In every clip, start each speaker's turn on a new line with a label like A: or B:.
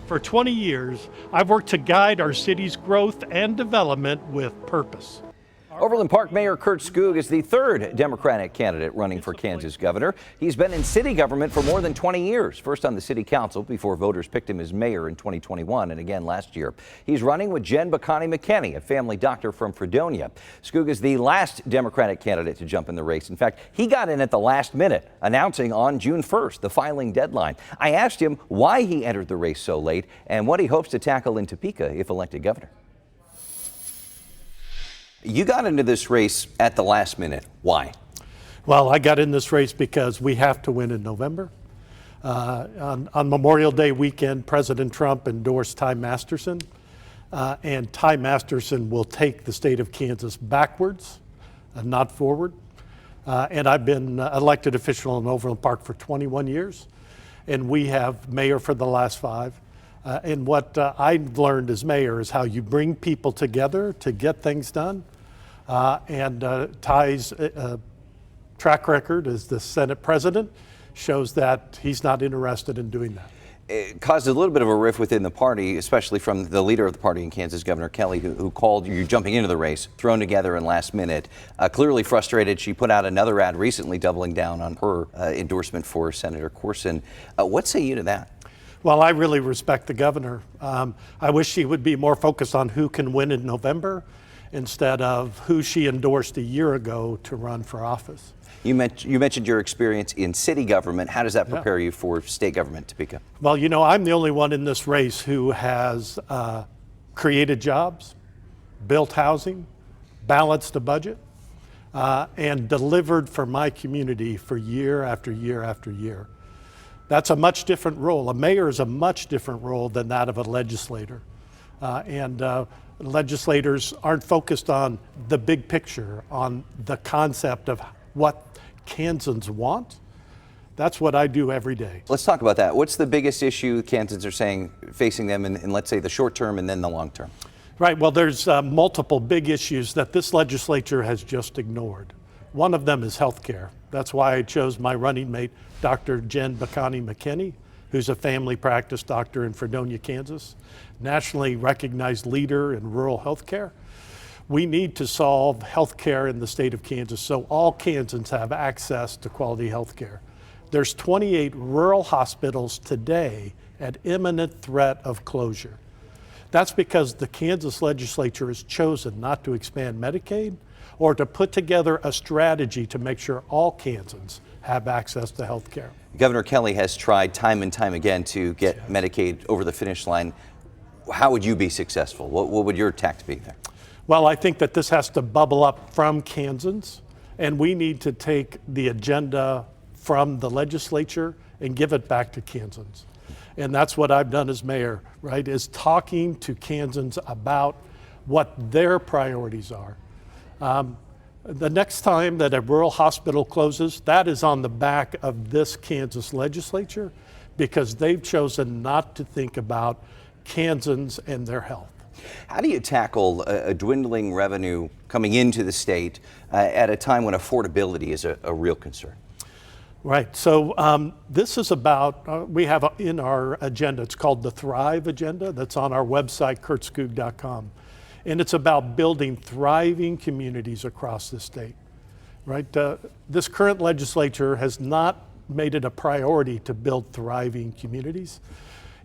A: For 20 years, I've worked to guide our city's growth and development with purpose.
B: Overland Park Mayor Kurt Skoog is the third Democratic candidate running for Kansas governor. He's been in city government for more than 20 years, first on the city council before voters picked him as mayor in 2021 and again last year. He's running with Jen McConney, a family doctor from Fredonia. Skoog is the last Democratic candidate to jump in the race. In fact, he got in at the last minute, announcing on June 1st the filing deadline. I asked him why he entered the race so late and what he hopes to tackle in Topeka if elected governor. You got into this race at the last minute. Why?
A: Well, I got in this race because we have to win in November. On Memorial Day weekend, President Trump endorsed Ty Masterson, and Ty Masterson will take the state of Kansas backwards, not forward. And I've been elected official in Overland Park for 21 years, and we have mayor for the last 5. And what I've learned as mayor is how you bring people together to get things done. Ty's track record as the Senate president shows that he's not interested in doing that.
B: It caused a little bit of a rift within the party, especially from the leader of the party in Kansas, Governor Kelly, who called you jumping into the race, thrown together in last minute. Clearly frustrated, she put out another ad recently doubling down on her endorsement for Senator Corson. What say you to that?
A: Well, I really respect the governor. I wish she would be more focused on who can win in November instead of who she endorsed a year ago to run for office.
B: You mentioned your experience in city government. How does that prepare you for state government, Topeka?
A: Well, you know, I'm the only one in this race who has created jobs, built housing, balanced a budget, and delivered for my community for year after year after year. That's a much different role. A mayor is a much different role than that of a legislator. Legislators aren't focused on the big picture, on the concept of what Kansans want. That's what I do every day.
B: Let's talk about that. What's the biggest issue Kansans are saying facing them in let's say, the short term and then the long term?
A: Right, well, there's multiple big issues that this legislature has just ignored. One of them is health care. That's why I chose my running mate, Dr. Jen McConney, who's a family practice doctor in Fredonia, Kansas, nationally recognized leader in rural health care. We need to solve health care in the state of Kansas so all Kansans have access to quality health care. There's 28 rural hospitals today at imminent threat of closure. That's because the Kansas legislature has chosen not to expand Medicaid or to put together a strategy to make sure all Kansans have access to health care.
B: Governor Kelly has tried time and time again to get Medicaid over the finish line. How would you be successful? What would your tact be there?
A: Well, I think that this has to bubble up from Kansans, and we need to take the agenda from the legislature and give it back to Kansans. And that's what I've done as mayor, right, is talking to Kansans about what their priorities are. The next time that a rural hospital closes, that is on the back of this Kansas legislature because they've chosen not to think about Kansans and their health.
B: How do you tackle a dwindling revenue coming into the state at a time when affordability is a real concern?
A: Right, so this is about, we have in our agenda, it's called the Thrive Agenda, that's on our website, kurtskoog.com. And it's about building thriving communities across the state, right? This current legislature has not made it a priority to build thriving communities.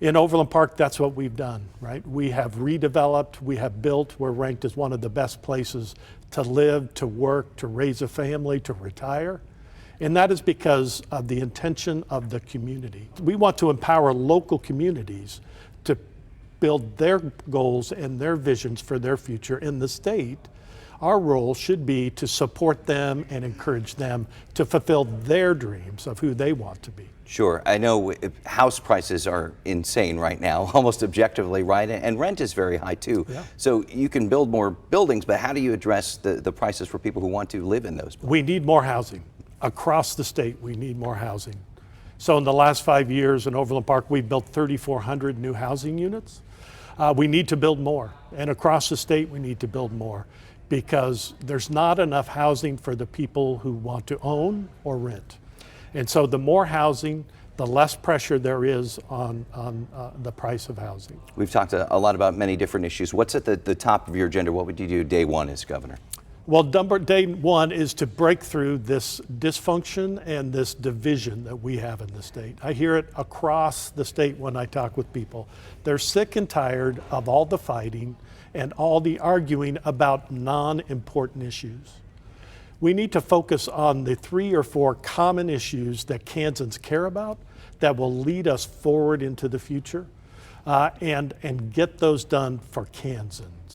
A: In Overland Park, that's what we've done, right? We have redeveloped, we have built, we're ranked as one of the best places to live, to work, to raise a family, to retire. And that is because of the intention of the community. We want to empower local communities to build their goals and their visions for their future in the state. Our role should be to support them and encourage them to fulfill their dreams of who they want to be.
B: Sure. I know house prices are insane right now, almost objectively, right? And rent is very high too. Yeah. So you can build more buildings, but how do you address the prices for people who want to live in those buildings?
A: We need more housing. Across the state, we need more housing. So in the last 5 years in Overland Park, we've built 3,400 new housing units. We need to build more. And across the state, we need to build more because there's not enough housing for the people who want to own or rent. And so the more housing, the less pressure there is on the price of housing.
B: We've talked a lot about many different issues. What's at the top of your agenda? What would you do day one as governor?
A: Well, day one is to break through this dysfunction and this division that we have in the state. I hear it across the state when I talk with people. They're sick and tired of all the fighting and all the arguing about non-important issues. We need to focus on the 3 or 4 common issues that Kansans care about that will lead us forward into the future and get those done for Kansans.